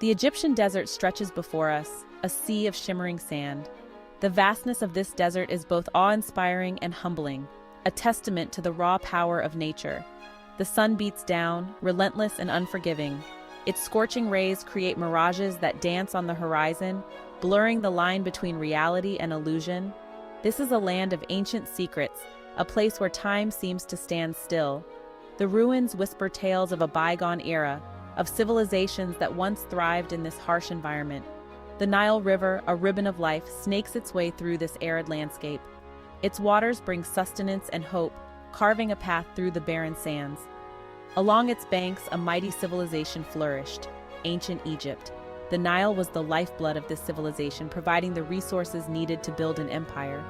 The Egyptian desert stretches before us, a sea of shimmering sand. The vastness of this desert is both awe-inspiring and humbling, a testament to the raw power of nature. The sun beats down, relentless and unforgiving. Its scorching rays create mirages that dance on the horizon, blurring the line between reality and illusion. This is a land of ancient secrets, a place where time seems to stand still. The ruins whisper tales of a bygone era, of civilizations that once thrived in this harsh environment. The Nile River, a ribbon of life, snakes its way through this arid landscape. Its waters bring sustenance and hope, carving a path through the barren sands. Along its banks, a mighty civilization flourished, ancient Egypt. The Nile was the lifeblood of this civilization, providing the resources needed to build an empire.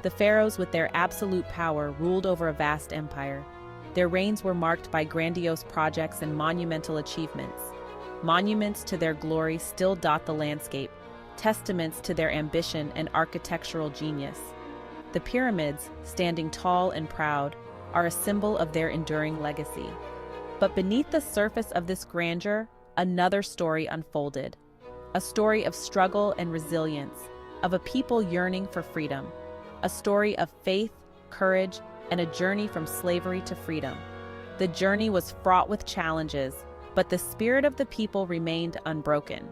The pharaohs, with their absolute power, ruled over a vast empire. Their reigns were marked by grandiose projects and monumental achievements. Monuments to their glory still dot the landscape, testaments to their ambition and architectural genius. The pyramids, standing tall and proud, are a symbol of their enduring legacy. But beneath the surface of this grandeur, another story unfolded. A story of struggle and resilience, of a people yearning for freedom. A story of faith, courage, and a journey from slavery to freedom. The journey was fraught with challenges, but the spirit of the people remained unbroken.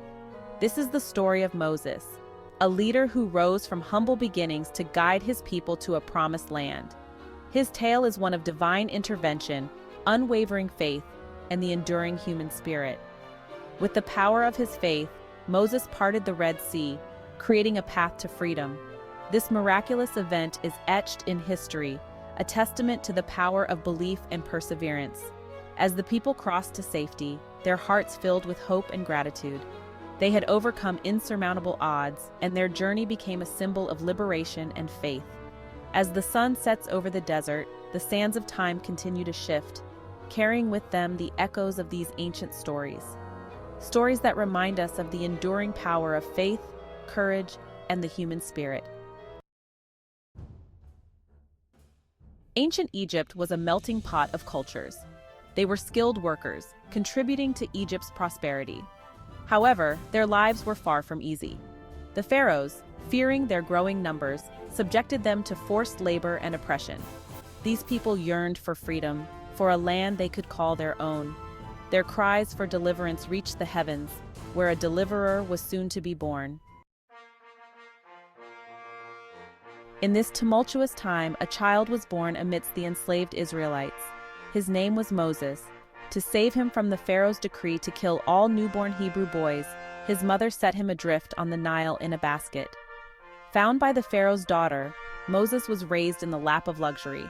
This is the story of Moses, a leader who rose from humble beginnings to guide his people to a promised land. His tale is one of divine intervention, unwavering faith, and the enduring human spirit. With the power of his faith, Moses parted the Red Sea, creating a path to freedom. This miraculous event is etched in history, a testament to the power of belief and perseverance. As the people crossed to safety, their hearts filled with hope and gratitude. They had overcome insurmountable odds, and their journey became a symbol of liberation and faith. As the sun sets over the desert, the sands of time continue to shift, carrying with them the echoes of these ancient stories. Stories that remind us of the enduring power of faith, courage, and the human spirit. Ancient Egypt was a melting pot of cultures. They were skilled workers, contributing to Egypt's prosperity. However, their lives were far from easy. The pharaohs, fearing their growing numbers, subjected them to forced labor and oppression. These people yearned for freedom, for a land they could call their own. Their cries for deliverance reached the heavens, where a deliverer was soon to be born. In this tumultuous time, a child was born amidst the enslaved Israelites. His name was Moses. To save him from the Pharaoh's decree to kill all newborn Hebrew boys, his mother set him adrift on the Nile in a basket. Found by the Pharaoh's daughter, Moses was raised in the lap of luxury.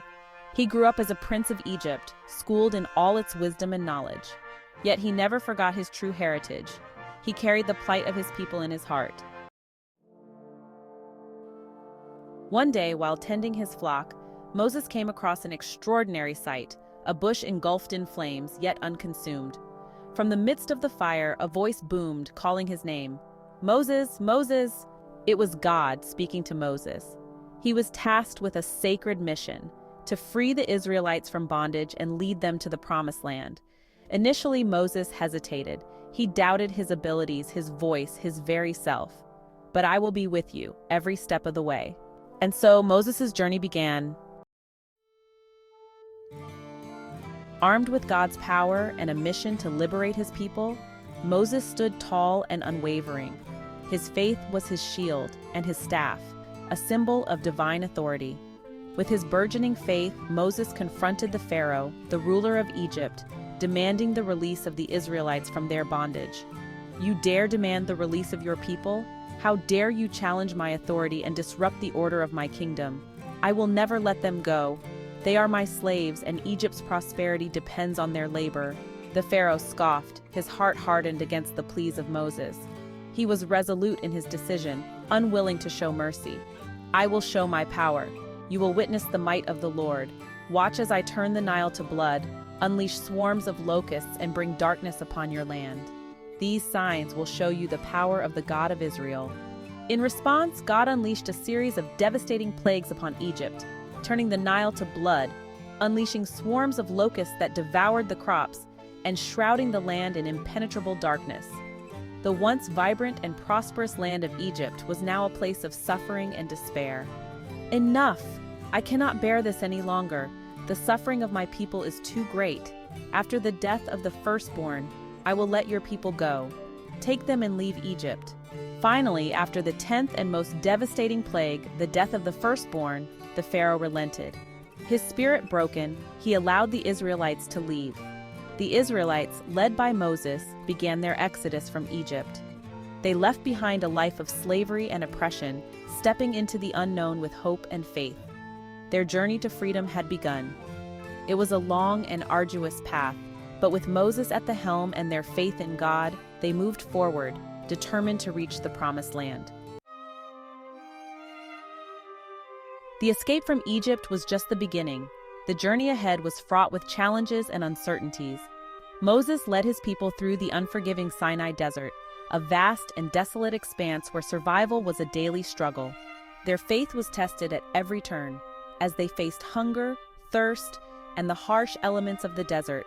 He grew up as a prince of Egypt, schooled in all its wisdom and knowledge. Yet he never forgot his true heritage. He carried the plight of his people in his heart. One day, while tending his flock, Moses came across an extraordinary sight, a bush engulfed in flames, yet unconsumed. From the midst of the fire, a voice boomed, calling his name. "Moses, Moses!" It was God speaking to Moses. He was tasked with a sacred mission, to free the Israelites from bondage and lead them to the promised land. Initially, Moses hesitated. He doubted his abilities, his voice, his very self. "But I will be with you every step of the way." And so Moses' journey began. Armed with God's power and a mission to liberate his people, Moses stood tall and unwavering. His faith was his shield and his staff, a symbol of divine authority. With his burgeoning faith, Moses confronted the Pharaoh, the ruler of Egypt, demanding the release of the Israelites from their bondage. "You dare demand the release of your people? How dare you challenge my authority and disrupt the order of my kingdom? I will never let them go. They are my slaves, and Egypt's prosperity depends on their labor." The Pharaoh scoffed, his heart hardened against the pleas of Moses. He was resolute in his decision, unwilling to show mercy. "I will show my power. You will witness the might of the Lord. Watch as I turn the Nile to blood, unleash swarms of locusts, and bring darkness upon your land. These signs will show you the power of the God of Israel." In response, God unleashed a series of devastating plagues upon Egypt, turning the Nile to blood, unleashing swarms of locusts that devoured the crops, and shrouding the land in impenetrable darkness. The once vibrant and prosperous land of Egypt was now a place of suffering and despair. "Enough! I cannot bear this any longer. The suffering of my people is too great. After the death of the firstborn, I will let your people go. Take them and leave Egypt." Finally, after the 10th and most devastating plague, the death of the firstborn, the Pharaoh relented. His spirit broken, he allowed the Israelites to leave. The Israelites, led by Moses, began their exodus from Egypt. They left behind a life of slavery and oppression, stepping into the unknown with hope and faith. Their journey to freedom had begun. It was a long and arduous path, but with Moses at the helm and their faith in God, they moved forward, determined to reach the Promised Land. The escape from Egypt was just the beginning. The journey ahead was fraught with challenges and uncertainties. Moses led his people through the unforgiving Sinai Desert, a vast and desolate expanse where survival was a daily struggle. Their faith was tested at every turn, as they faced hunger, thirst, and the harsh elements of the desert.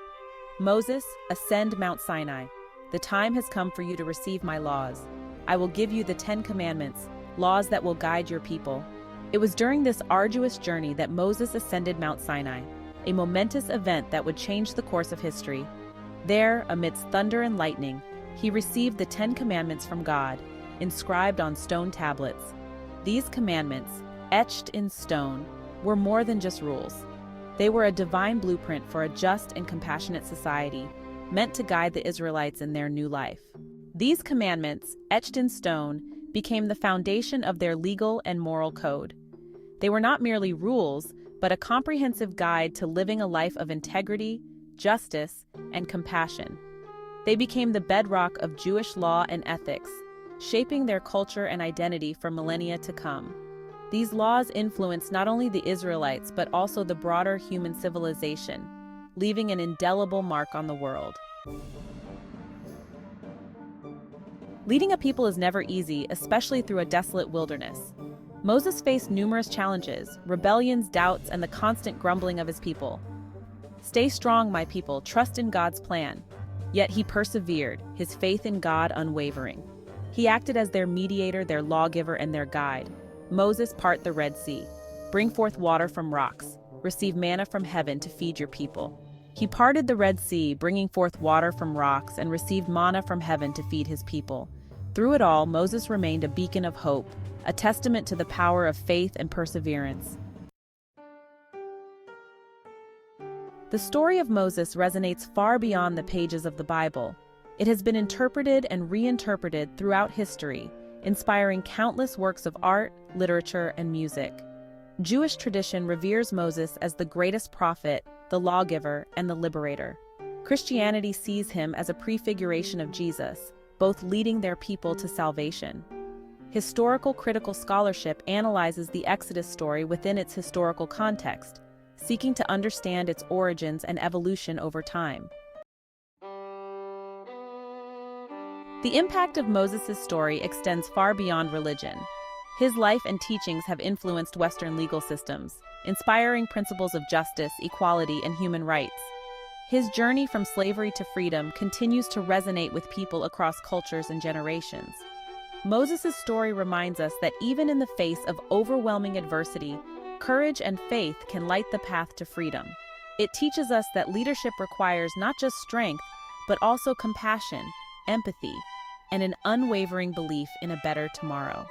"Moses, ascend Mount Sinai. The time has come for you to receive my laws. I will give you the 10 Commandments, laws that will guide your people." It was during this arduous journey that Moses ascended Mount Sinai, a momentous event that would change the course of history. There, amidst thunder and lightning, he received the 10 Commandments from God, inscribed on stone tablets. These commandments, etched in stone, were more than just rules. They were a divine blueprint for a just and compassionate society, meant to guide the Israelites in their new life. These commandments, etched in stone, became the foundation of their legal and moral code. They were not merely rules, but a comprehensive guide to living a life of integrity, justice, and compassion. They became the bedrock of Jewish law and ethics, shaping their culture and identity for millennia to come. These laws influenced not only the Israelites but also the broader human civilization, leaving an indelible mark on the world. Leading a people is never easy, especially through a desolate wilderness. Moses faced numerous challenges, rebellions, doubts, and the constant grumbling of his people. "Stay strong, my people, trust in God's plan." Yet he persevered, his faith in God unwavering. He acted as their mediator, their lawgiver, and their guide. "Moses, part the Red Sea. Bring forth water from rocks. Receive manna from heaven to feed your people." He parted the Red Sea, bringing forth water from rocks, and received manna from heaven to feed his people. Through it all, Moses remained a beacon of hope, a testament to the power of faith and perseverance. The story of Moses resonates far beyond the pages of the Bible. It has been interpreted and reinterpreted throughout history, inspiring countless works of art, literature, and music. Jewish tradition reveres Moses as the greatest prophet, the lawgiver, and the liberator. Christianity sees him as a prefiguration of Jesus, both leading their people to salvation. Historical critical scholarship analyzes the Exodus story within its historical context, seeking to understand its origins and evolution over time. The impact of Moses' story extends far beyond religion. His life and teachings have influenced Western legal systems, inspiring principles of justice, equality, and human rights. His journey from slavery to freedom continues to resonate with people across cultures and generations. Moses' story reminds us that even in the face of overwhelming adversity, courage and faith can light the path to freedom. It teaches us that leadership requires not just strength, but also compassion, empathy, and an unwavering belief in a better tomorrow.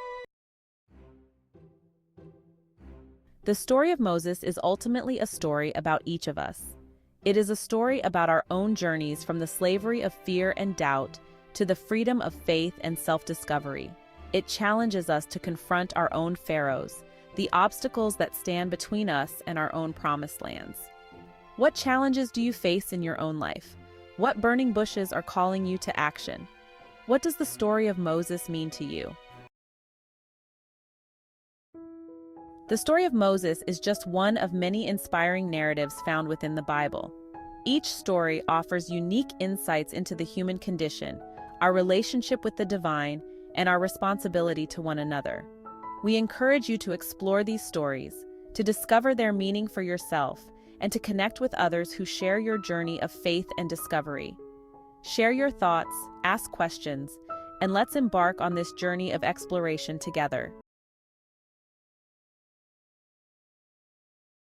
The story of Moses is ultimately a story about each of us. It is a story about our own journeys from the slavery of fear and doubt to the freedom of faith and self-discovery. It challenges us to confront our own Pharaohs, the obstacles that stand between us and our own promised lands. What challenges do you face in your own life? What burning bushes are calling you to action? What does the story of Moses mean to you? The story of Moses is just one of many inspiring narratives found within the Bible. Each story offers unique insights into the human condition, our relationship with the divine, and our responsibility to one another. We encourage you to explore these stories, to discover their meaning for yourself, and to connect with others who share your journey of faith and discovery. Share your thoughts, ask questions, and let's embark on this journey of exploration together.